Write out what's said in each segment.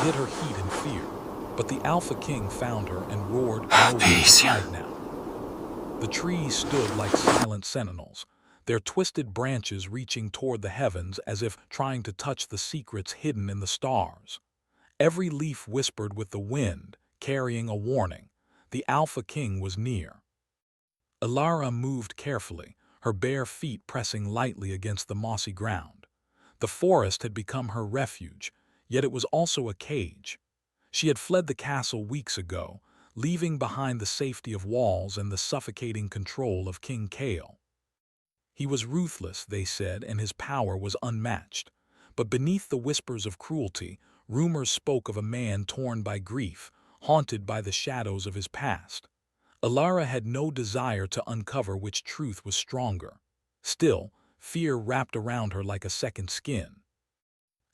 hid her heat and fear, but the Alpha King found her and roared, "No way to hide now." The trees stood like silent sentinels, their twisted branches reaching toward the heavens as if trying to touch the secrets hidden in the stars. Every leaf whispered with the wind, carrying a warning. The Alpha King was near. Alara moved carefully, her bare feet pressing lightly against the mossy ground. The forest had become her refuge, yet it was also a cage. She had fled the castle weeks ago, leaving behind the safety of walls and the suffocating control of King Kale. He was ruthless, they said, and his power was unmatched. But beneath the whispers of cruelty, rumors spoke of a man torn by grief, haunted by the shadows of his past. Alara had no desire to uncover which truth was stronger. Still, fear wrapped around her like a second skin.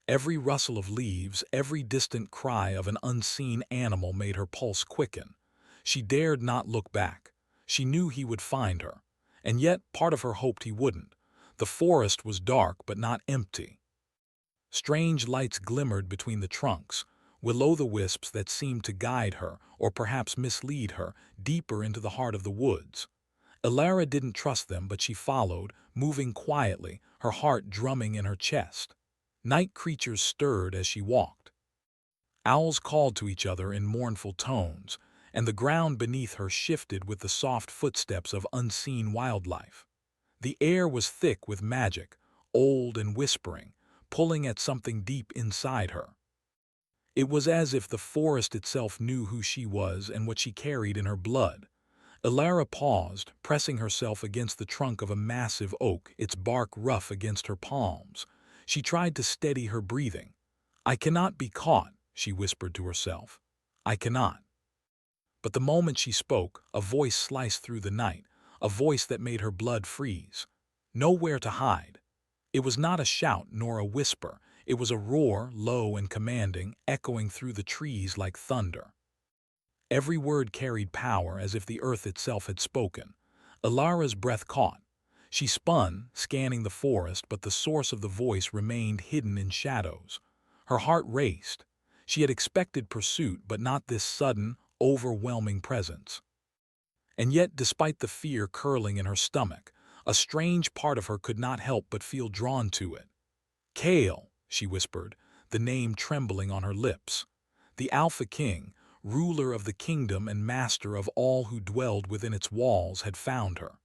Every rustle of leaves, every distant cry of an unseen animal made her pulse quicken. She dared not look back. She knew he would find her. And yet, part of her hoped he wouldn't. The forest was dark but not empty. Strange lights glimmered between the trunks, will-o'-the-wisps that seemed to guide her, or perhaps mislead her, deeper into the heart of the woods. Alara didn't trust them, but she followed, moving quietly, her heart drumming in her chest. Night creatures stirred as she walked. Owls called to each other in mournful tones, and the ground beneath her shifted with the soft footsteps of unseen wildlife. The air was thick with magic, old and whispering, pulling at something deep inside her. It was as if the forest itself knew who she was and what she carried in her blood. Alara paused, pressing herself against the trunk of a massive oak, its bark rough against her palms. She tried to steady her breathing. "I cannot be caught," she whispered to herself. "I cannot." But the moment she spoke, a voice sliced through the night, a voice that made her blood freeze. Nowhere to hide. It was not a shout nor a whisper. It was a roar, low and commanding, echoing through the trees like thunder. Every word carried power, as if the earth itself had spoken. Alara's breath caught. She spun, scanning the forest, but the source of the voice remained hidden in shadows. Her heart raced. She had expected pursuit, but not this sudden, overwhelming presence. And yet, despite the fear curling in her stomach, a strange part of her could not help but feel drawn to it. "Kale," she whispered, the name trembling on her lips. The Alpha King, ruler of the kingdom and master of all who dwelled within its walls, had found her.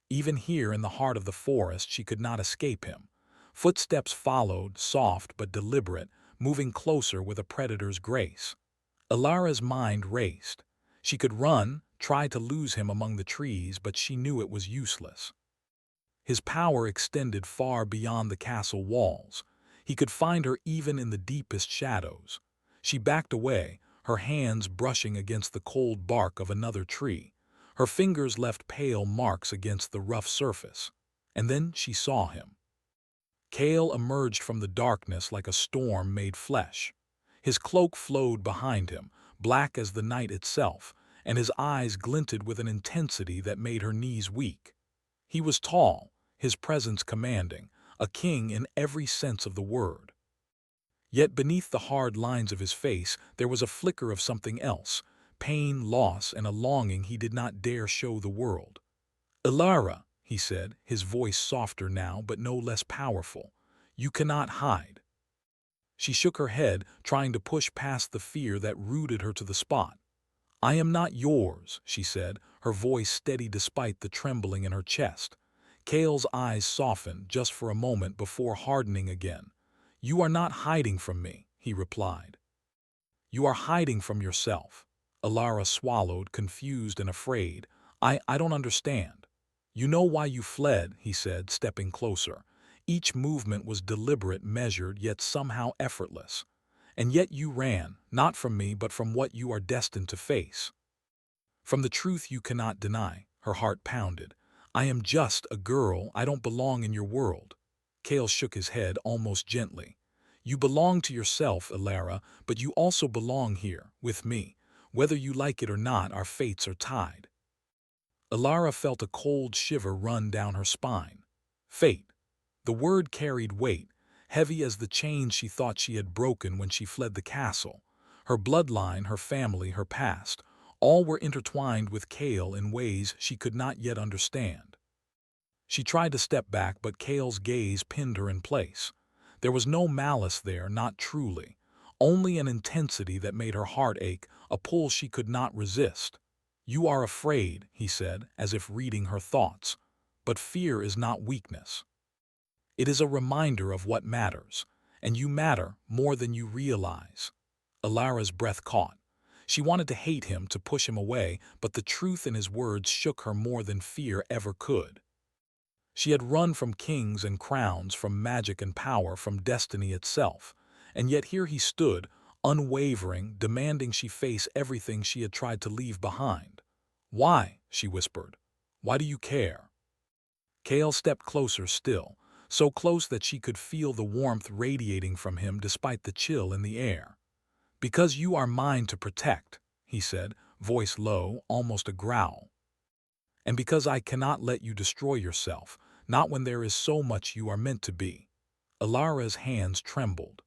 Even here in the heart of the forest she could not escape him. Footsteps followed, soft but deliberate, moving closer with a predator's grace. Alara's mind raced. She could run, try to lose him among the trees, but she knew it was useless. His power extended far beyond the castle walls. He could find her even in the deepest shadows. She backed away, her hands brushing against the cold bark of another tree. Her fingers left pale marks against the rough surface. And then she saw him. Kale emerged from the darkness like a storm made flesh. His cloak flowed behind him, black as the night itself, and his eyes glinted with an intensity that made her knees weak. He was tall, his presence commanding, a king in every sense of the word. Yet beneath the hard lines of his face there was a flicker of something else, pain, loss, and a longing he did not dare show the world. "Alara," he said, his voice softer now but no less powerful, "you cannot hide." She shook her head, trying to push past the fear that rooted her to the spot. "I am not yours," she said, her voice steady despite the trembling in her chest. Kale's eyes softened just for a moment before hardening again. "You are not hiding from me," he replied. "You are hiding from yourself." Alara swallowed, confused and afraid. I don't understand." "You know why you fled," he said, stepping closer. Each movement was deliberate, measured, yet somehow effortless. "And yet you ran, not from me, but from what you are destined to face. From the truth you cannot deny." Her heart pounded. "I am just a girl. I don't belong in your world." Kale shook his head almost gently. "You belong to yourself, Alara, but you also belong here, with me. Whether you like it or not, our fates are tied." Alara felt a cold shiver run down her spine. Fate. The word carried weight, heavy as the chains she thought she had broken when she fled the castle. Her bloodline, her family, her past, all were intertwined with Kale in ways she could not yet understand. She tried to step back, but Kale's gaze pinned her in place. There was no malice there, not truly, only an intensity that made her heart ache, a pull she could not resist. "You are afraid," he said, as if reading her thoughts. "But fear is not weakness. It is a reminder of what matters, and you matter more than you realize." Alara's breath caught. She wanted to hate him, to push him away, but the truth in his words shook her more than fear ever could. She had run from kings and crowns, from magic and power, from destiny itself, and yet here he stood, unwavering, demanding she face everything she had tried to leave behind. "Why?" she whispered. "Why do you care?" Kale stepped closer still, so close that she could feel the warmth radiating from him despite the chill in the air. "Because you are mine to protect," he said, voice low, almost a growl. "And because I cannot let you destroy yourself, not when there is so much you are meant to be." Alara's hands trembled.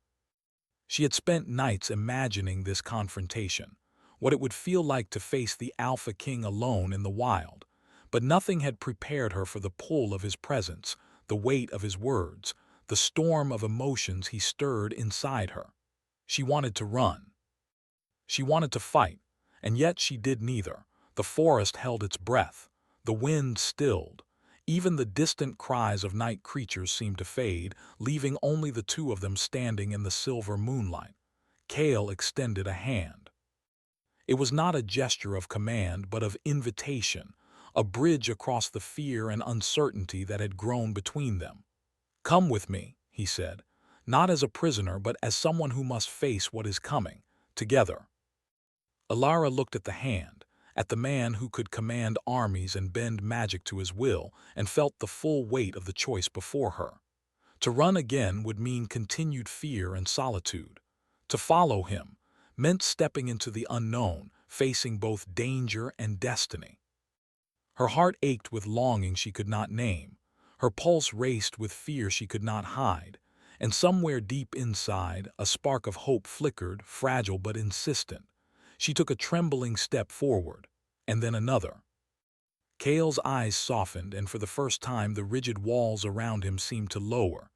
She had spent nights imagining this confrontation, what it would feel like to face the Alpha King alone in the wild, but nothing had prepared her for the pull of his presence, the weight of his words, the storm of emotions he stirred inside her. She wanted to run. She wanted to fight, and yet she did neither. The forest held its breath. The wind stilled. Even the distant cries of night creatures seemed to fade, leaving only the two of them standing in the silver moonlight. Kale extended a hand. It was not a gesture of command, but of invitation, a bridge across the fear and uncertainty that had grown between them. "Come with me," he said, "not as a prisoner, but as someone who must face what is coming, together." Alara looked at the hand, at the man who could command armies and bend magic to his will, and felt the full weight of the choice before her. To run again would mean continued fear and solitude. To follow him meant stepping into the unknown, facing both danger and destiny. Her heart ached with longing she could not name. Her pulse raced with fear she could not hide. And somewhere deep inside, a spark of hope flickered, fragile but insistent. She took a trembling step forward, and then another. Kale's eyes softened, and for the first time the rigid walls around him seemed to lower.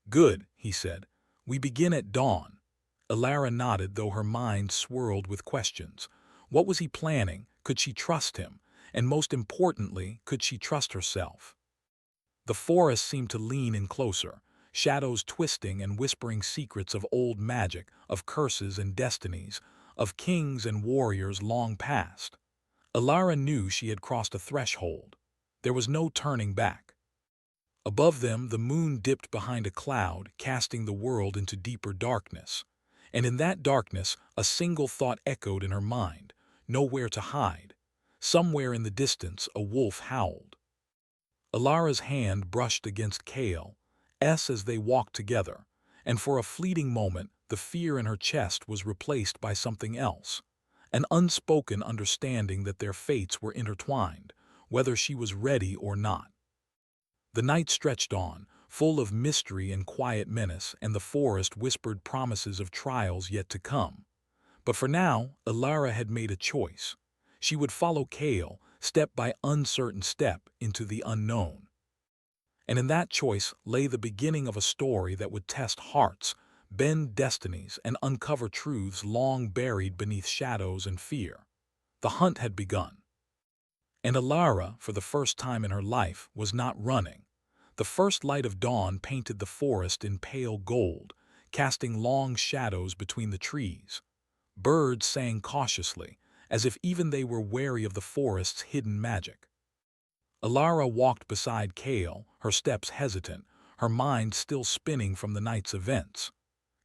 "Good," he said. "We begin at dawn." Alara nodded, though her mind swirled with questions. What was he planning? Could she trust him? And most importantly, could she trust herself? The forest seemed to lean in closer, shadows twisting and whispering secrets of old magic, of curses and destinies, of kings and warriors long past. Alara knew she had crossed a threshold. There was no turning back. Above them, the moon dipped behind a cloud, casting the world into deeper darkness. And in that darkness, a single thought echoed in her mind: nowhere to hide. Somewhere in the distance, a wolf howled. Alara's hand brushed against Kale's as they walked together, and for a fleeting moment, the fear in her chest was replaced by something else. An unspoken understanding that their fates were intertwined, whether she was ready or not. The night stretched on, full of mystery and quiet menace, and the forest whispered promises of trials yet to come. But for now, Alara had made a choice. She would follow Kale, step by uncertain step, into the unknown. And in that choice lay the beginning of a story that would test hearts, bend destinies, and uncover truths long buried beneath shadows and fear. The hunt had begun. And Alara, for the first time in her life, was not running. The first light of dawn painted the forest in pale gold, casting long shadows between the trees. Birds sang cautiously, as if even they were wary of the forest's hidden magic. Alara walked beside Kale, her steps hesitant, her mind still spinning from the night's events.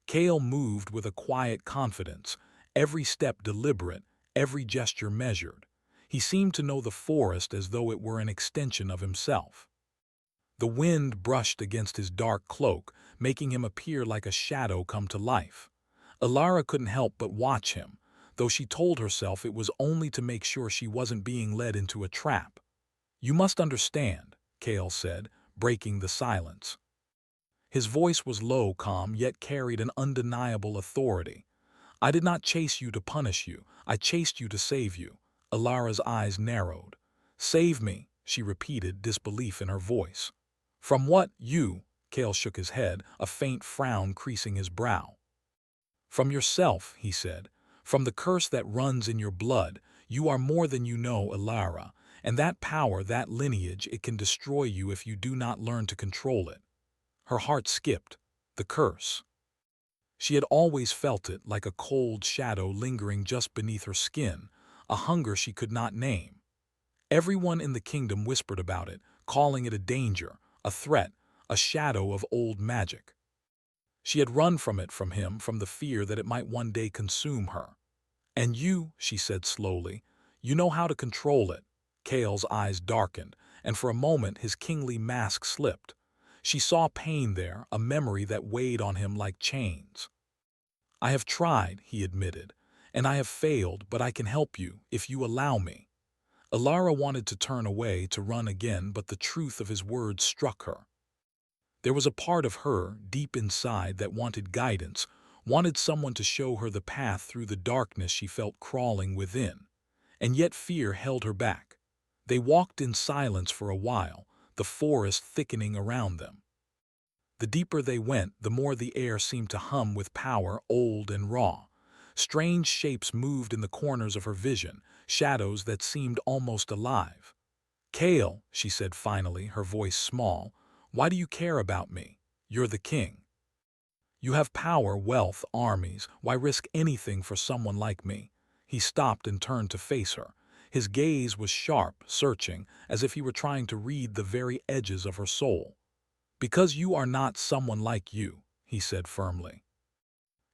Kale moved with a quiet confidence, every step deliberate, every gesture measured. He seemed to know the forest as though it were an extension of himself. The wind brushed against his dark cloak, making him appear like a shadow come to life. Alara couldn't help but watch him, though she told herself it was only to make sure she wasn't being led into a trap. "You must understand," Kale said, breaking the silence. His voice was low, calm, yet carried an undeniable authority. "I did not chase you to punish you. I chased you to save you." Alara's eyes narrowed. "Save me," she repeated, disbelief in her voice. "From what? You?" Kale shook his head, a faint frown creasing his brow. "From yourself," he said. "From the curse that runs in your blood. You are more than you know, Alara. And that power, that lineage, it can destroy you if you do not learn to control it." Her heart skipped. The curse. She had always felt it, like a cold shadow lingering just beneath her skin, a hunger she could not name. Everyone in the kingdom whispered about it, calling it a danger, a threat, a shadow of old magic. She had run from it, from him, from the fear that it might one day consume her. "And you," she said slowly, "you know how to control it." Kale's eyes darkened, and for a moment his kingly mask slipped. She saw pain there, a memory that weighed on him like chains. "I have tried," he admitted, "and I have failed, but I can help you, if you allow me." Alara wanted to turn away, to run again, but the truth of his words struck her. There was a part of her, deep inside, that wanted guidance, wanted someone to show her the path through the darkness she felt crawling within. And yet fear held her back. They walked in silence for a while, the forest thickening around them. The deeper they went, the more the air seemed to hum with power, old and raw. Strange shapes moved in the corners of her vision, shadows that seemed almost alive. "Kale," she said finally, her voice small, "why do you care about me? You're the king. You have power, wealth, armies. Why risk anything for someone like me?" He stopped and turned to face her. His gaze was sharp, searching, as if he were trying to read the very edges of her soul. "Because you are not someone like you," he said firmly.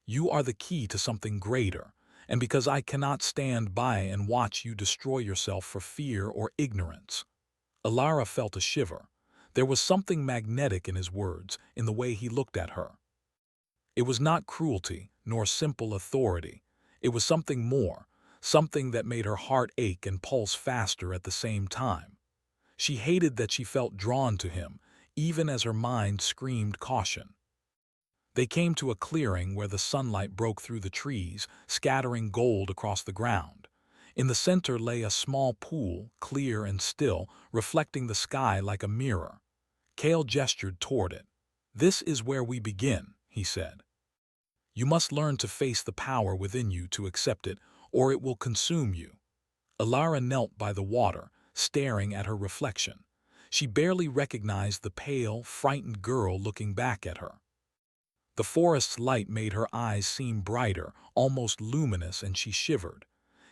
"You are the key to something greater, and because I cannot stand by and watch you destroy yourself for fear or ignorance." Alara felt a shiver. There was something magnetic in his words, in the way he looked at her. It was not cruelty, nor simple authority. It was something more, something that made her heart ache and pulse faster at the same time. She hated that she felt drawn to him, even as her mind screamed caution. They came to a clearing where the sunlight broke through the trees, scattering gold across the ground. In the center lay a small pool, clear and still, reflecting the sky like a mirror. Kale gestured toward it. "This is where we begin," he said. "You must learn to face the power within you, to accept it, or it will consume you." Alara knelt by the water, staring at her reflection. She barely recognized the pale, frightened girl looking back at her. The forest's light made her eyes seem brighter, almost luminous, and she shivered.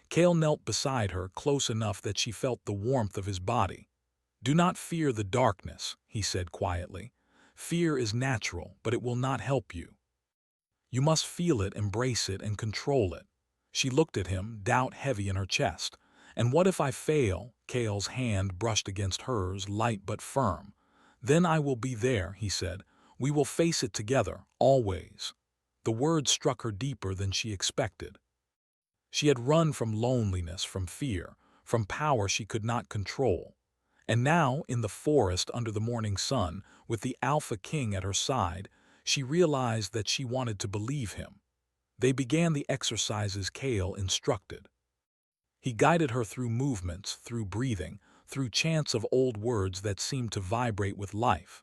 Kale knelt beside her, close enough that she felt the warmth of his body. "Do not fear the darkness," he said quietly. "Fear is natural, but it will not help you. You must feel it, embrace it, and control it." She looked at him, doubt heavy in her chest. "And what if I fail?" Kale's hand brushed against hers, light but firm. "Then I will be there," he said. "We will face it together, always." The words struck her deeper than she expected. She had run from loneliness, from fear, from power she could not control. And now, in the forest under the morning sun, with the Alpha King at her side, she realized that she wanted to believe him. They began the exercises Kale instructed. He guided her through movements, through breathing, through chants of old words that seemed to vibrate with life.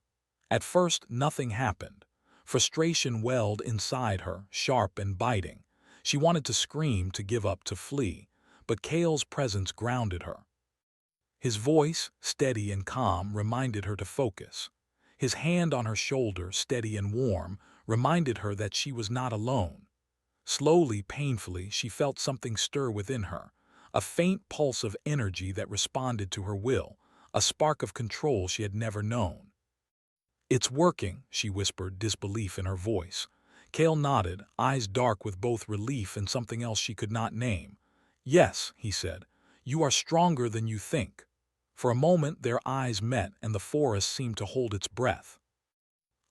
At first, nothing happened. Frustration welled inside her, sharp and biting. She wanted to scream, to give up, to flee, but Kale's presence grounded her. His voice, steady and calm, reminded her to focus. His hand on her shoulder, steady and warm, reminded her that she was not alone. Slowly, painfully, she felt something stir within her, a faint pulse of energy that responded to her will, a spark of control she had never known. "It's working," she whispered, disbelief in her voice. Kale nodded, eyes dark with both relief and something else she could not name. "Yes," he said, "you are stronger than you think." For a moment their eyes met, and the forest seemed to hold its breath.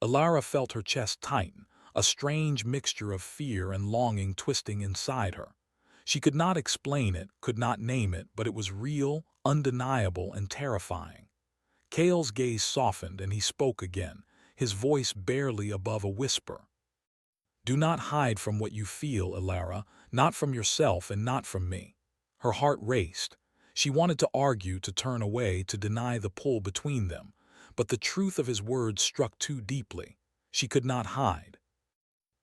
Alara felt her chest tighten, a strange mixture of fear and longing twisting inside her. She could not explain it, could not name it, but it was real, undeniable, and terrifying. Kale's gaze softened, and he spoke again, his voice barely above a whisper. "Do not hide from what you feel, Elara, not from yourself and not from me." Her heart raced. She wanted to argue, to turn away, to deny the pull between them, but the truth of his words struck too deeply. She could not hide.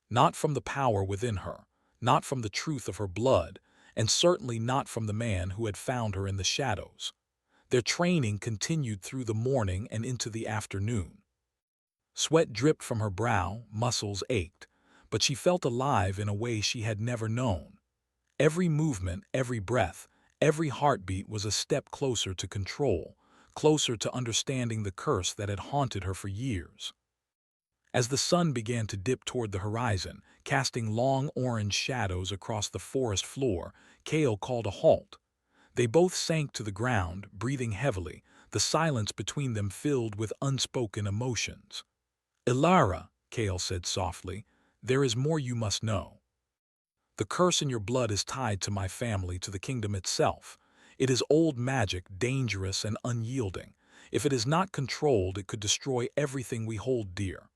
Not from the power within her, not from the truth of her blood, and certainly not from the man who had found her in the shadows. Their training continued through the morning and into the afternoon. Sweat dripped from her brow, muscles ached, but she felt alive in a way she had never known. Every movement, every breath, every heartbeat was a step closer to control, closer to understanding the curse that had haunted her for years. As the sun began to dip toward the horizon, casting long orange shadows across the forest floor, Kale called a halt. They both sank to the ground, breathing heavily, the silence between them filled with unspoken emotions. "Elara," Kale said softly, "there is more you must know. The curse in your blood is tied to my family, to the kingdom itself. It is old magic, dangerous and unyielding. If it is not controlled, it could destroy everything we hold dear."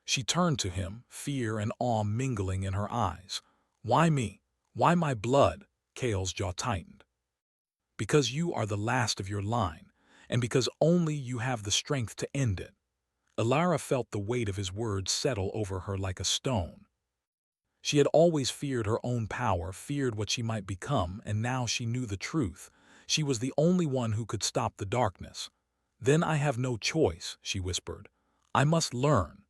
She turned to him, fear and awe mingling in her eyes. "Why me? Why my blood?" Kale's jaw tightened. "Because you are the last of your line, and because only you have the strength to end it." Elara felt the weight of his words settle over her like a stone. She had always feared her own power, feared what she might become, and now she knew the truth. She was the only one who could stop the darkness. "Then I have no choice," she whispered. "I must learn."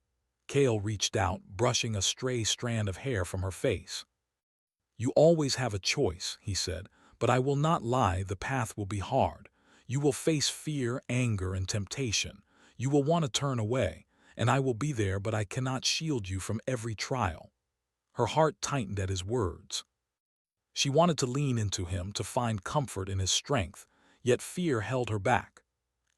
Kale reached out, brushing a stray strand of hair from her face. "You always have a choice," he said, "but I will not lie, the path will be hard. You will face fear, anger, and temptation. You will want to turn away, and I will be there, but I cannot shield you from every trial." Her heart tightened at his words. She wanted to lean into him, to find comfort in his strength, yet fear held her back.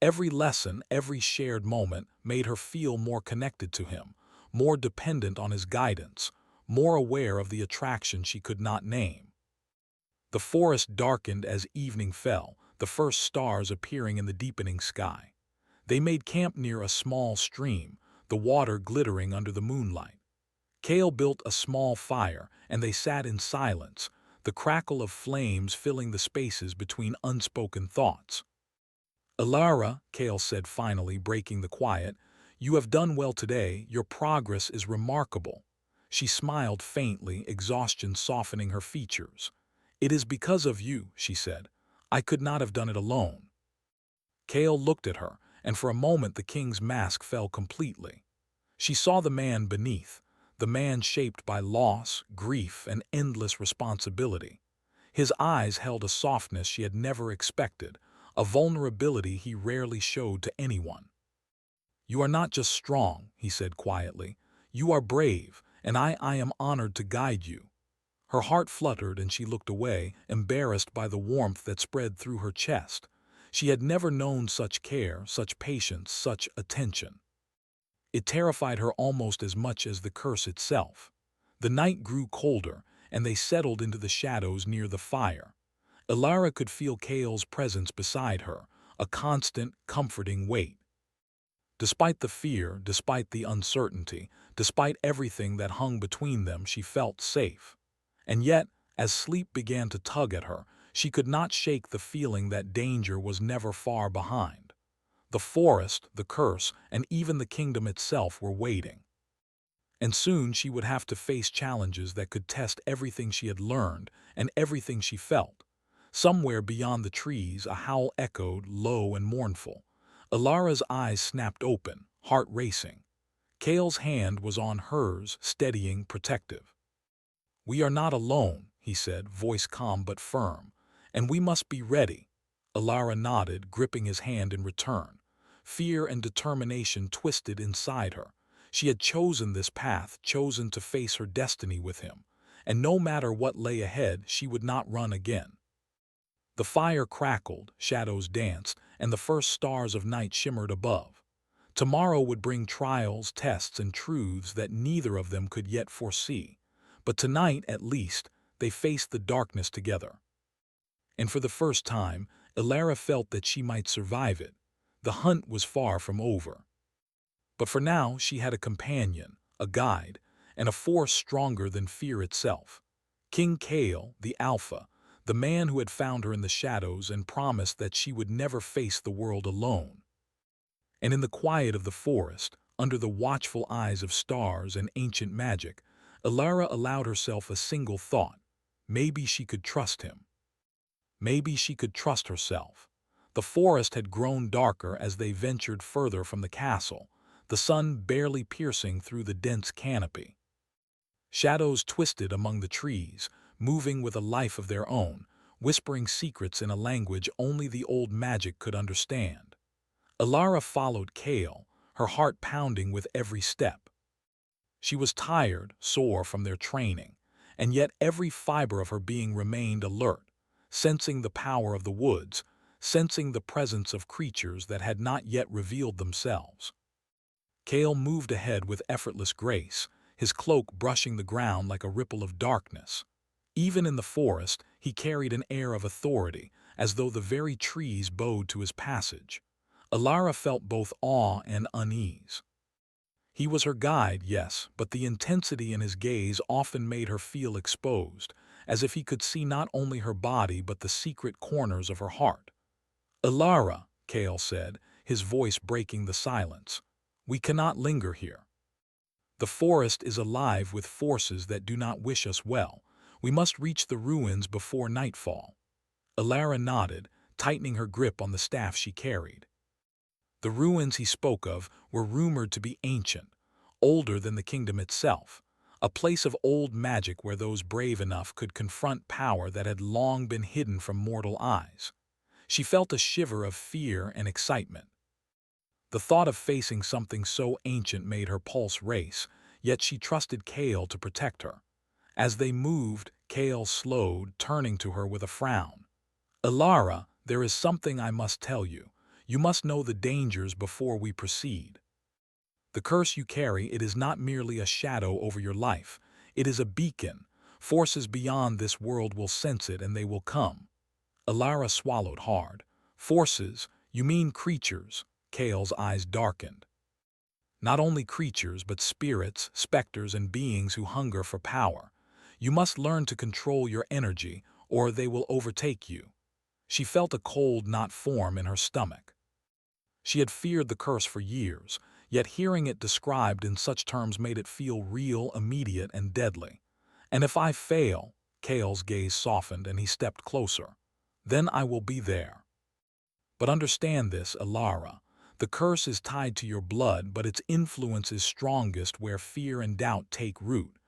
Every lesson, every shared moment made her feel more connected to him, more dependent on his guidance, more aware of the attraction she could not name. The forest darkened as evening fell, the first stars appearing in the deepening sky. They made camp near a small stream, the water glittering under the moonlight. Kale built a small fire, and they sat in silence, the crackle of flames filling the spaces between unspoken thoughts. "Elara," Kale said finally, breaking the quiet, "you have done well today. Your progress is remarkable." She smiled faintly, exhaustion softening her features. "It is because of you," she said. "I could not have done it alone." Kale looked at her, and for a moment the king's mask fell completely. She saw the man beneath, the man shaped by loss, grief, and endless responsibility. His eyes held a softness she had never expected, a vulnerability he rarely showed to anyone. "You are not just strong," he said quietly. "You are brave, and I am honored to guide you." Her heart fluttered and she looked away, embarrassed by the warmth that spread through her chest. She had never known such care, such patience, such attention. It terrified her almost as much as the curse itself. The night grew colder, and they settled into the shadows near the fire. Elara could feel Kale's presence beside her, a constant, comforting weight. Despite the fear, despite the uncertainty, despite everything that hung between them, she felt safe. And yet, as sleep began to tug at her, she could not shake the feeling that danger was never far behind. The forest, the curse, and even the kingdom itself were waiting. And soon she would have to face challenges that could test everything she had learned and everything she felt. Somewhere beyond the trees, a howl echoed, low and mournful. Elara's eyes snapped open, heart racing. Kale's hand was on hers, steadying, protective. "We are not alone," he said, voice calm but firm. "And we must be ready." Elara nodded, gripping his hand in return. Fear and determination twisted inside her. She had chosen this path, chosen to face her destiny with him. And no matter what lay ahead, she would not run again. The fire crackled, shadows danced, and the first stars of night shimmered above. Tomorrow would bring trials, tests, and truths that neither of them could yet foresee. But tonight, at least, they faced the darkness together. And for the first time, Elara felt that she might survive it. The hunt was far from over. But for now she had a companion, a guide, and a force stronger than fear itself. King Kale, the Alpha, the man who had found her in the shadows and promised that she would never face the world alone. And in the quiet of the forest, under the watchful eyes of stars and ancient magic, Elara allowed herself a single thought. Maybe she could trust him. Maybe she could trust herself. The forest had grown darker as they ventured further from the castle, the sun barely piercing through the dense canopy. Shadows twisted among the trees, moving with a life of their own, whispering secrets in a language only the old magic could understand. Elara followed Kale, her heart pounding with every step. She was tired, sore from their training, and yet every fiber of her being remained alert, sensing the power of the woods, sensing the presence of creatures that had not yet revealed themselves. Kale moved ahead with effortless grace, his cloak brushing the ground like a ripple of darkness. Even in the forest, he carried an air of authority, as though the very trees bowed to his passage. Elara felt both awe and unease. He was her guide, yes, but the intensity in his gaze often made her feel exposed, as if he could see not only her body but the secret corners of her heart. "Elara," Kale said, his voice breaking the silence, "we cannot linger here. The forest is alive with forces that do not wish us well. We must reach the ruins before nightfall." Elara nodded, tightening her grip on the staff she carried. The ruins he spoke of were rumored to be ancient, older than the kingdom itself, a place of old magic where those brave enough could confront power that had long been hidden from mortal eyes. She felt a shiver of fear and excitement. The thought of facing something so ancient made her pulse race, yet she trusted Kale to protect her. As they moved, Kale slowed, turning to her with a frown. "Elara, there is something I must tell you. You must know the dangers before we proceed. The curse you carry, it is not merely a shadow over your life. It is a beacon. Forces beyond this world will sense it and they will come." Elara swallowed hard. "Forces? You mean creatures?" Kale's eyes darkened. "Not only creatures, but spirits, specters, and beings who hunger for power. You must learn to control your energy, or they will overtake you." She felt a cold knot form in her stomach. She had feared the curse for years, yet hearing it described in such terms made it feel real, immediate, and deadly. "And if I fail," Kale's gaze softened and he stepped closer, "then I will be there. But understand this, Elara. The curse is tied to your blood, but its influence is strongest where fear and doubt take root.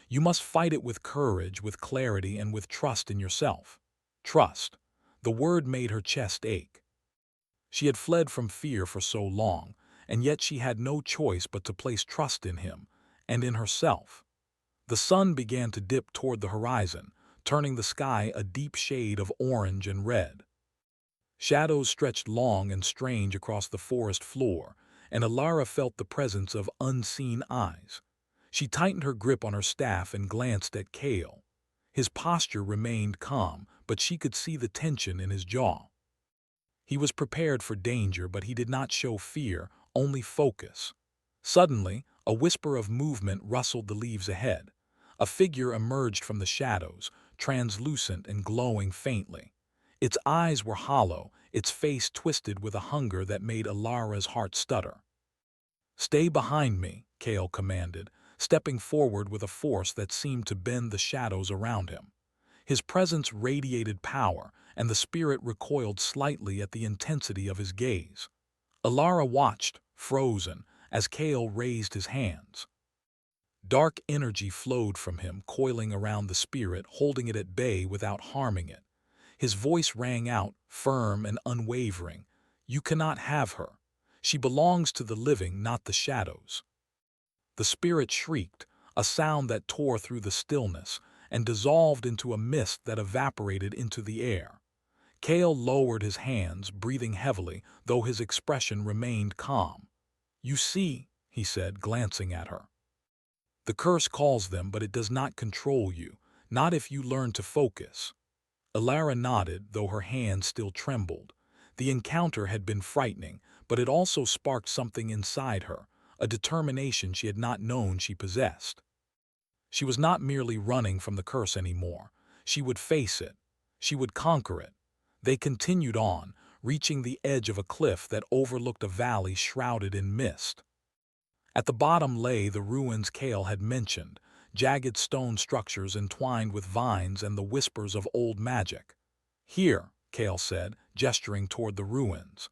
You must fight it with courage, with clarity, and with trust in yourself." Trust. The word made her chest ache. She had fled from fear for so long, and yet she had no choice but to place trust in him, and in herself. The sun began to dip toward the horizon, turning the sky a deep shade of orange and red. Shadows stretched long and strange across the forest floor, and Elara felt the presence of unseen eyes. She tightened her grip on her staff and glanced at Kale. His posture remained calm, but she could see the tension in his jaw. He was prepared for danger, but he did not show fear, only focus. Suddenly, a whisper of movement rustled the leaves ahead. A figure emerged from the shadows, translucent and glowing faintly. Its eyes were hollow, its face twisted with a hunger that made Elara's heart stutter. "Stay behind me," Kale commanded, stepping forward with a force that seemed to bend the shadows around him. His presence radiated power, and the spirit recoiled slightly at the intensity of his gaze. Elara watched, frozen, as Kale raised his hands. Dark energy flowed from him, coiling around the spirit, holding it at bay without harming it. His voice rang out, firm and unwavering. "You cannot have her. She belongs to the living, not the shadows." The spirit shrieked, a sound that tore through the stillness, and dissolved into a mist that evaporated into the air. Kale lowered his hands, breathing heavily, though his expression remained calm. "You see," he said, glancing at her. "The curse calls them, but it does not control you, not if you learn to focus." Elara nodded, though her hands still trembled. The encounter had been frightening, but it also sparked something inside her, a determination she had not known she possessed. She was not merely running from the curse anymore. She would face it. She would conquer it. They continued on, reaching the edge of a cliff that overlooked a valley shrouded in mist. At the bottom lay the ruins Cale had mentioned, jagged stone structures entwined with vines and the whispers of old magic. "Here," Cale said, gesturing toward the ruins.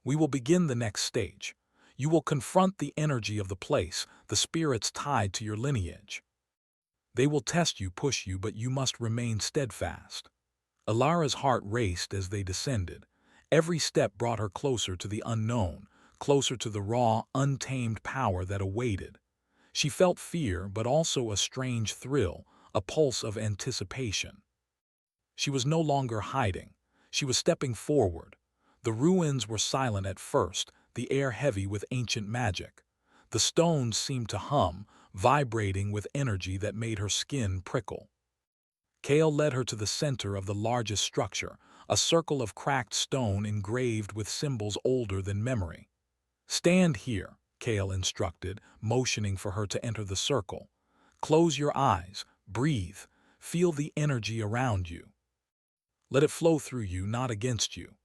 "We will begin the next stage. You will confront the energy of the place, the spirits tied to your lineage. They will test you, push you, but you must remain steadfast." Alara's heart raced as they descended. Every step brought her closer to the unknown, closer to the raw, untamed power that awaited. She felt fear, but also a strange thrill, a pulse of anticipation. She was no longer hiding. She was stepping forward. The ruins were silent at first, the air heavy with ancient magic. The stones seemed to hum, vibrating with energy that made her skin prickle. Cale led her to the center of the largest structure, a circle of cracked stone engraved with symbols older than memory. "Stand here," Cale instructed, motioning for her to enter the circle. "Close your eyes, breathe, feel the energy around you. Let it flow through you, not against you."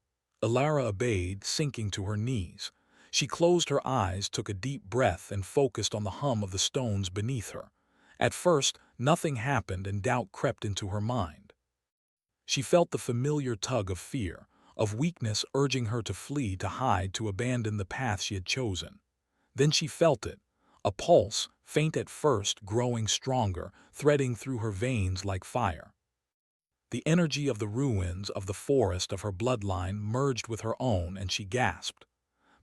Alara obeyed, sinking to her knees. She closed her eyes, took a deep breath, and focused on the hum of the stones beneath her. At first, nothing happened and doubt crept into her mind. She felt the familiar tug of fear, of weakness urging her to flee, to hide, to abandon the path she had chosen. Then she felt it, a pulse, faint at first, growing stronger, threading through her veins like fire. The energy of the ruins, of the forest, of her bloodline merged with her own, and she gasped.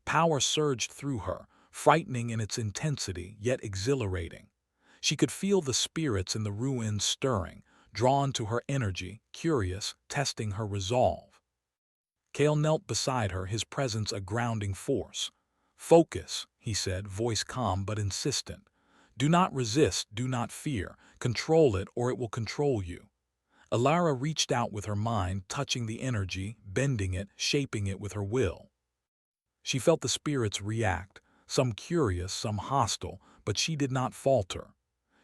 Power surged through her, frightening in its intensity, yet exhilarating. She could feel the spirits in the ruins stirring, drawn to her energy, curious, testing her resolve. Cale knelt beside her, his presence a grounding force. "Focus," he said, voice calm but insistent. "Do not resist, do not fear. Control it, or it will control you." Alara reached out with her mind, touching the energy, bending it, shaping it with her will. She felt the spirits react, some curious, some hostile, but she did not falter.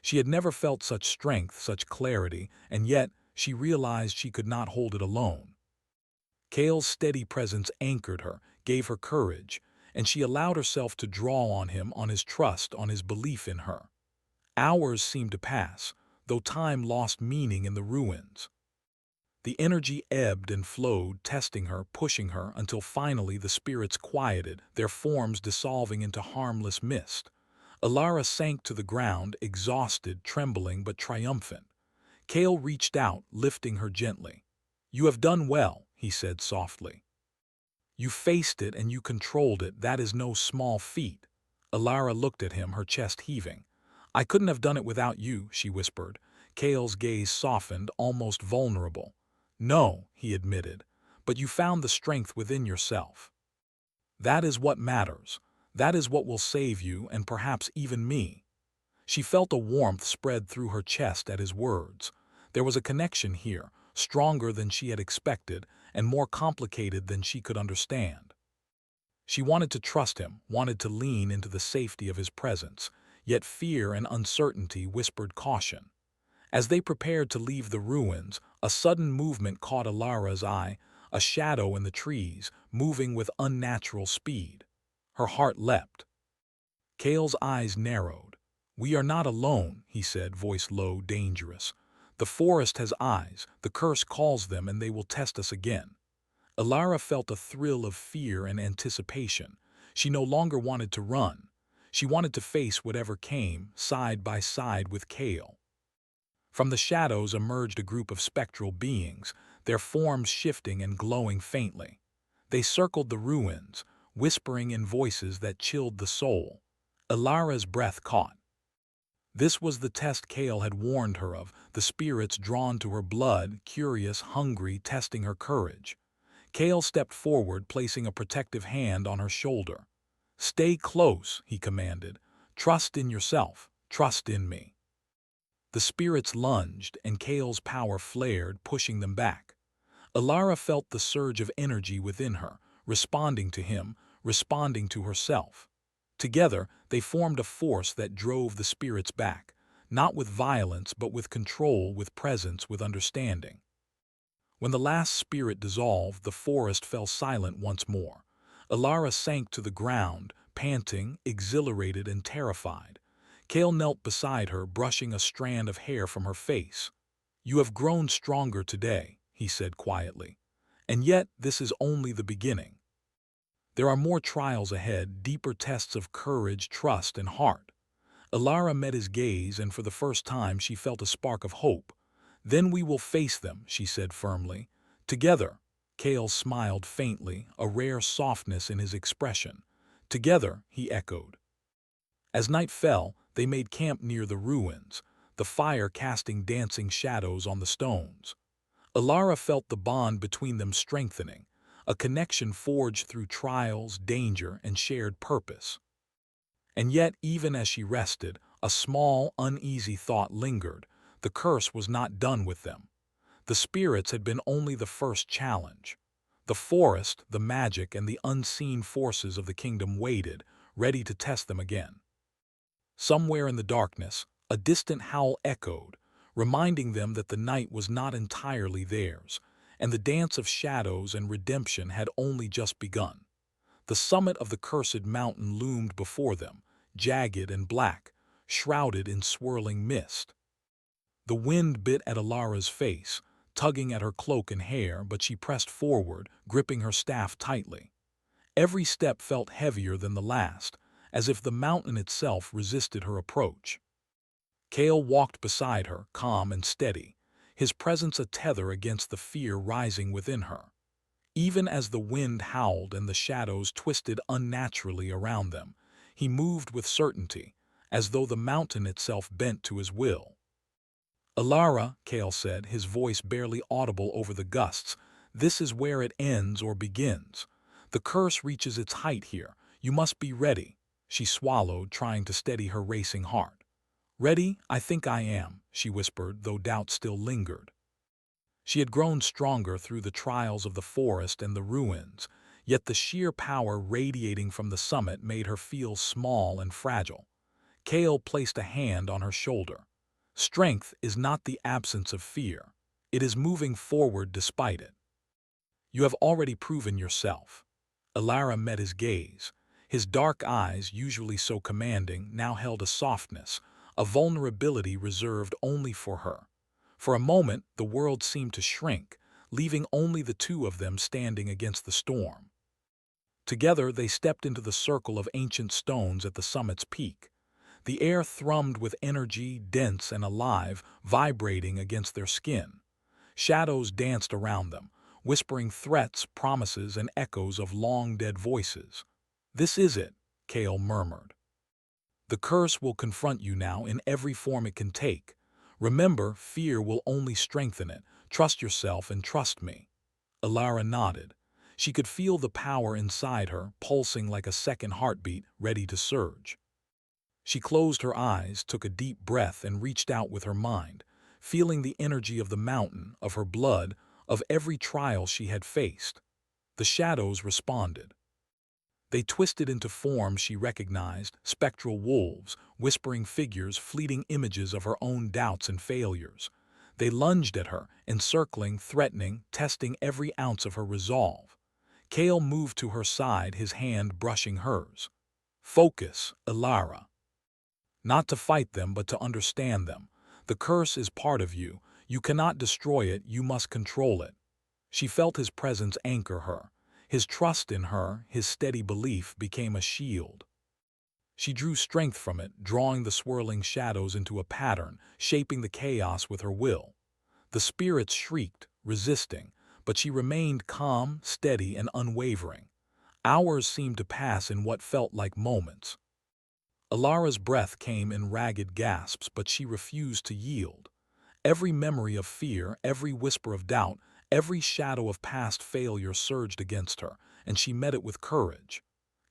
She had never felt such strength, such clarity, and yet she realized she could not hold it alone. Cale's steady presence anchored her, gave her courage, and she allowed herself to draw on him, on his trust, on his belief in her. Hours seemed to pass, though time lost meaning in the ruins. The energy ebbed and flowed, testing her, pushing her, until finally the spirits quieted, their forms dissolving into harmless mist. Alara sank to the ground, exhausted, trembling but triumphant. Cale reached out, lifting her gently. "You have done well," he said softly. "You faced it and you controlled it. That is no small feat." Alara looked at him, her chest heaving. "I couldn't have done it without you," she whispered. Cale's gaze softened, almost vulnerable. "No," he admitted, "but you found the strength within yourself. That is what matters. That is what will save you and perhaps even me." She felt a warmth spread through her chest at his words. There was a connection here, stronger than she had expected and more complicated than she could understand. She wanted to trust him, wanted to lean into the safety of his presence, yet fear and uncertainty whispered caution. As they prepared to leave the ruins, a sudden movement caught Alara's eye, a shadow in the trees, moving with unnatural speed. Her heart leapt. Cale's eyes narrowed. "We are not alone," he said, voice low, dangerous. "The forest has eyes, the curse calls them, and they will test us again." Alara felt a thrill of fear and anticipation. She no longer wanted to run. She wanted to face whatever came, side by side with Cale. From the shadows emerged a group of spectral beings, their forms shifting and glowing faintly. They circled the ruins, whispering in voices that chilled the soul. Alara's breath caught. This was the test Cale had warned her of, the spirits drawn to her blood, curious, hungry, testing her courage. Cale stepped forward, placing a protective hand on her shoulder. "Stay close," he commanded. "Trust in yourself. Trust in me." The spirits lunged, and Cale's power flared, pushing them back. Alara felt the surge of energy within her, responding to him, responding to herself. Together, they formed a force that drove the spirits back, not with violence but with control, with presence, with understanding. When the last spirit dissolved, the forest fell silent once more. Alara sank to the ground, panting, exhilarated, and terrified. Kale knelt beside her, brushing a strand of hair from her face. "You have grown stronger today," he said quietly. "And yet this is only the beginning. There are more trials ahead, deeper tests of courage, trust, and heart." Alara met his gaze, and for the first time she felt a spark of hope. "Then we will face them," she said firmly. "Together." Kale smiled faintly, a rare softness in his expression. "Together," he echoed. As night fell, they made camp near the ruins, the fire casting dancing shadows on the stones. Alara felt the bond between them strengthening, a connection forged through trials, danger, and shared purpose. And yet, even as she rested, a small, uneasy thought lingered. The curse was not done with them. The spirits had been only the first challenge. The forest, the magic, and the unseen forces of the kingdom waited, ready to test them again. Somewhere in the darkness, a distant howl echoed, reminding them that the night was not entirely theirs, and the dance of shadows and redemption had only just begun. The summit of the cursed mountain loomed before them, jagged and black, shrouded in swirling mist. The wind bit at Alara's face, tugging at her cloak and hair, but she pressed forward, gripping her staff tightly. Every step felt heavier than the last, as if the mountain itself resisted her approach. Kale walked beside her, calm and steady, his presence a tether against the fear rising within her. Even as the wind howled and the shadows twisted unnaturally around them, he moved with certainty, as though the mountain itself bent to his will. "Alara," Kale said, his voice barely audible over the gusts, "this is where it ends or begins. The curse reaches its height here. You must be ready." She swallowed, trying to steady her racing heart. "Ready? I think I am," she whispered, though doubt still lingered. She had grown stronger through the trials of the forest and the ruins, yet the sheer power radiating from the summit made her feel small and fragile. Kale placed a hand on her shoulder. "Strength is not the absence of fear. It is moving forward despite it. You have already proven yourself." Alara met his gaze. His dark eyes, usually so commanding, now held a softness, a vulnerability reserved only for her. For a moment, the world seemed to shrink, leaving only the two of them standing against the storm. Together, they stepped into the circle of ancient stones at the summit's peak. The air thrummed with energy, dense and alive, vibrating against their skin. Shadows danced around them, whispering threats, promises, and echoes of long-dead voices. "This is it," Kale murmured. "The curse will confront you now in every form it can take. Remember, fear will only strengthen it. Trust yourself and trust me." Alara nodded. She could feel the power inside her, pulsing like a second heartbeat, ready to surge. She closed her eyes, took a deep breath, and reached out with her mind, feeling the energy of the mountain, of her blood, of every trial she had faced. The shadows responded. They twisted into forms she recognized, spectral wolves, whispering figures, fleeting images of her own doubts and failures. They lunged at her, encircling, threatening, testing every ounce of her resolve. Kale moved to her side, his hand brushing hers. "Focus, Alara. Not to fight them, but to understand them. The curse is part of you. You cannot destroy it, you must control it." She felt his presence anchor her. His trust in her, his steady belief, became a shield. She drew strength from it, drawing the swirling shadows into a pattern, shaping the chaos with her will. The spirits shrieked, resisting, but she remained calm, steady, and unwavering. Hours seemed to pass in what felt like moments. Alara's breath came in ragged gasps, but she refused to yield. Every memory of fear, every whisper of doubt, every shadow of past failure surged against her, and she met it with courage.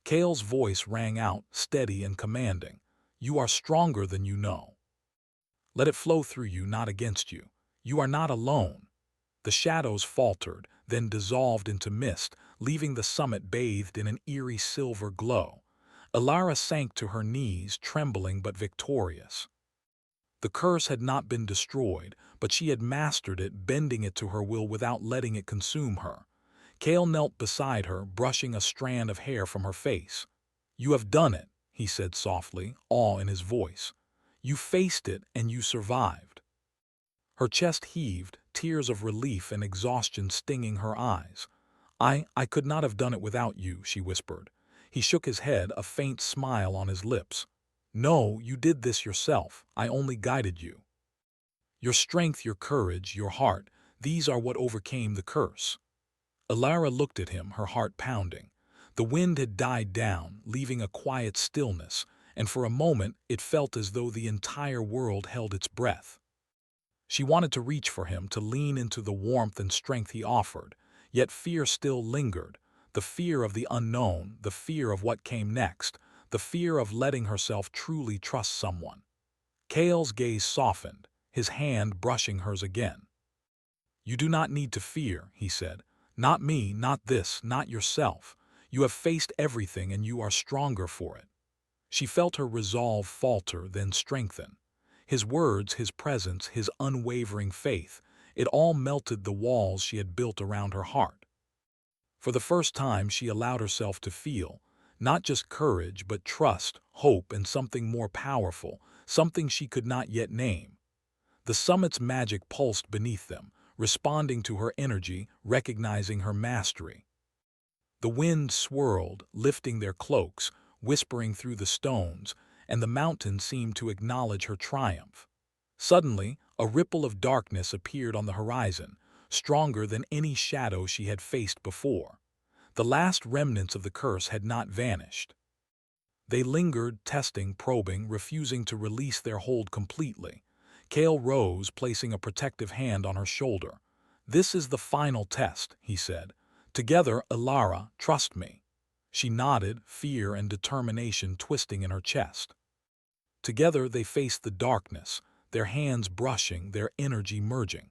Kale's voice rang out, steady and commanding. "You are stronger than you know. Let it flow through you, not against you. You are not alone." The shadows faltered, then dissolved into mist, leaving the summit bathed in an eerie silver glow. Alara sank to her knees, trembling but victorious. The curse had not been destroyed, but she had mastered it, bending it to her will without letting it consume her. Kale knelt beside her, brushing a strand of hair from her face. "You have done it," he said softly, awe in his voice. "You faced it and you survived." Her chest heaved, tears of relief and exhaustion stinging her eyes. I could not have done it without you," she whispered. He shook his head, a faint smile on his lips. "No, you did this yourself. I only guided you. Your strength, your courage, your heart, these are what overcame the curse." Alara looked at him, her heart pounding. The wind had died down, leaving a quiet stillness, and for a moment it felt as though the entire world held its breath. She wanted to reach for him, to lean into the warmth and strength he offered, yet fear still lingered, the fear of the unknown, the fear of what came next, the fear of letting herself truly trust someone. Kale's gaze softened, his hand brushing hers again. "You do not need to fear," he said. "Not me, not this, not yourself. You have faced everything and you are stronger for it." She felt her resolve falter, then strengthen. His words, his presence, his unwavering faith, it all melted the walls she had built around her heart. For the first time she allowed herself to feel, not just courage, but trust, hope, and something more powerful, something she could not yet name. The summit's magic pulsed beneath them, responding to her energy, recognizing her mastery. The wind swirled, lifting their cloaks, whispering through the stones, and the mountains seemed to acknowledge her triumph. Suddenly, a ripple of darkness appeared on the horizon, stronger than any shadow she had faced before. The last remnants of the curse had not vanished. They lingered, testing, probing, refusing to release their hold completely. Kale rose, placing a protective hand on her shoulder. "This is the final test," he said. "Together, Alara, trust me." She nodded, fear and determination twisting in her chest. Together they faced the darkness, their hands brushing, their energy merging.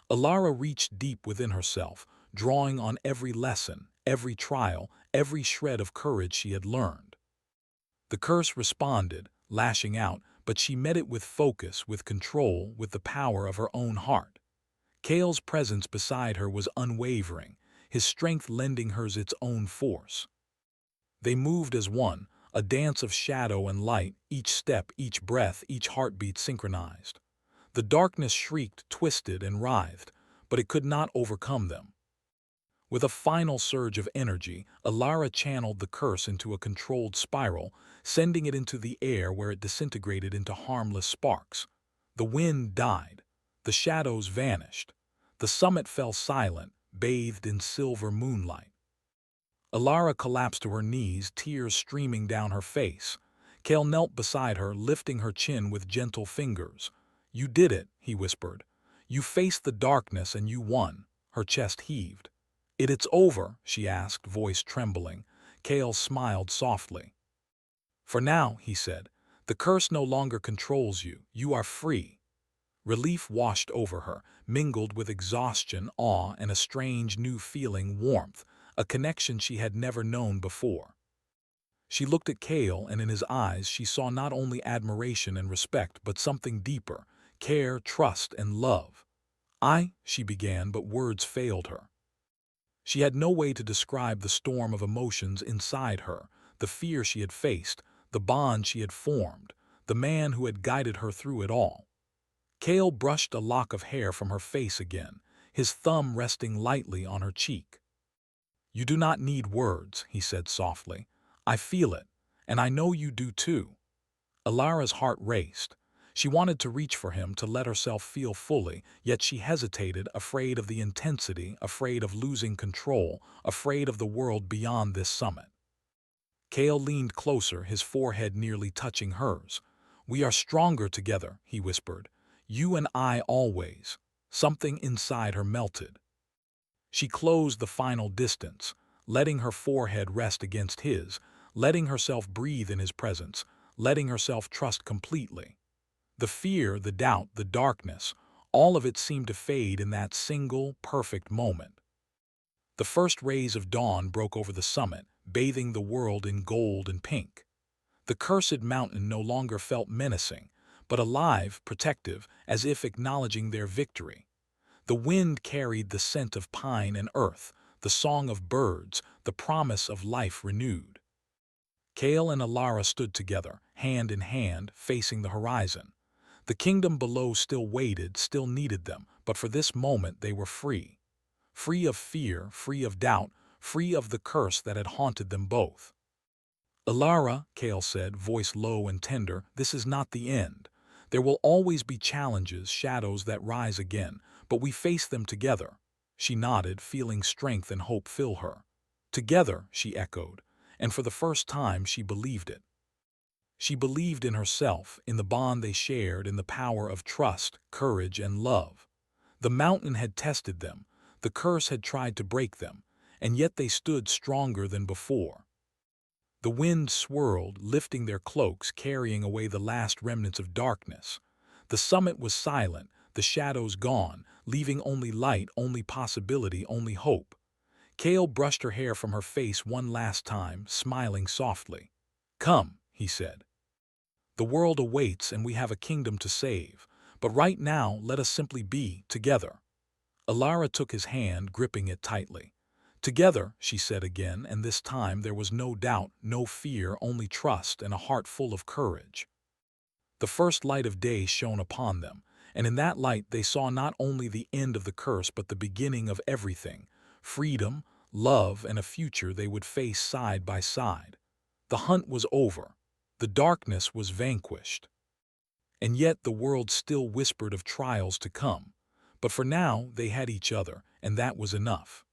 Alara reached deep within herself, drawing on every lesson, every trial, every shred of courage she had learned. The curse responded, lashing out, but she met it with focus, with control, with the power of her own heart. Kale's presence beside her was unwavering, his strength lending hers its own force. They moved as one, a dance of shadow and light, each step, each breath, each heartbeat synchronized. The darkness shrieked, twisted, and writhed, but it could not overcome them. With a final surge of energy, Alara channeled the curse into a controlled spiral, sending it into the air where it disintegrated into harmless sparks. The wind died. The shadows vanished. The summit fell silent, bathed in silver moonlight. Alara collapsed to her knees, tears streaming down her face. Kale knelt beside her, lifting her chin with gentle fingers. "You did it," he whispered. "You faced the darkness and you won." Her chest heaved. It's over?" she asked, voice trembling. Kale smiled softly. "For now," he said, "the curse no longer controls you. You are free." Relief washed over her, mingled with exhaustion, awe, and a strange new feeling, warmth, a connection she had never known before. She looked at Kale, and in his eyes she saw not only admiration and respect, but something deeper, care, trust, and love. She began, but words failed her. She had no way to describe the storm of emotions inside her, the fear she had faced, the bond she had formed, the man who had guided her through it all. Kale brushed a lock of hair from her face again, his thumb resting lightly on her cheek. "You do not need words," he said softly. "I feel it, and I know you do too." Alara's heart raced. She wanted to reach for him, to let herself feel fully, yet she hesitated, afraid of the intensity, afraid of losing control, afraid of the world beyond this summit. Kale leaned closer, his forehead nearly touching hers. "We are stronger together," he whispered. "You and I always." Something inside her melted. She closed the final distance, letting her forehead rest against his, letting herself breathe in his presence, letting herself trust completely. The fear, the doubt, the darkness, all of it seemed to fade in that single, perfect moment. The first rays of dawn broke over the summit, bathing the world in gold and pink. The cursed mountain no longer felt menacing, but alive, protective, as if acknowledging their victory. The wind carried the scent of pine and earth, the song of birds, the promise of life renewed. Kale and Alara stood together, hand in hand, facing the horizon. The kingdom below still waited, still needed them, but for this moment they were free. Free of fear, free of doubt, free of the curse that had haunted them both. Alara, Kale said, voice low and tender, this is not the end. There will always be challenges, shadows that rise again, but we face them together. She nodded, feeling strength and hope fill her. Together, she echoed, and for the first time she believed it. She believed in herself, in the bond they shared, in the power of trust, courage, and love. The mountain had tested them, the curse had tried to break them, and yet they stood stronger than before. The wind swirled, lifting their cloaks, carrying away the last remnants of darkness. The summit was silent, the shadows gone, leaving only light, only possibility, only hope. Kale brushed her hair from her face one last time, smiling softly. Come, he said. The world awaits and we have a kingdom to save. But right now, let us simply be together. Alara took his hand, gripping it tightly. Together, she said again, and this time there was no doubt, no fear, only trust and a heart full of courage. The first light of day shone upon them, and in that light they saw not only the end of the curse but the beginning of everything, freedom, love, and a future they would face side by side. The hunt was over. The darkness was vanquished. And yet the world still whispered of trials to come. But for now they had each other, and that was enough.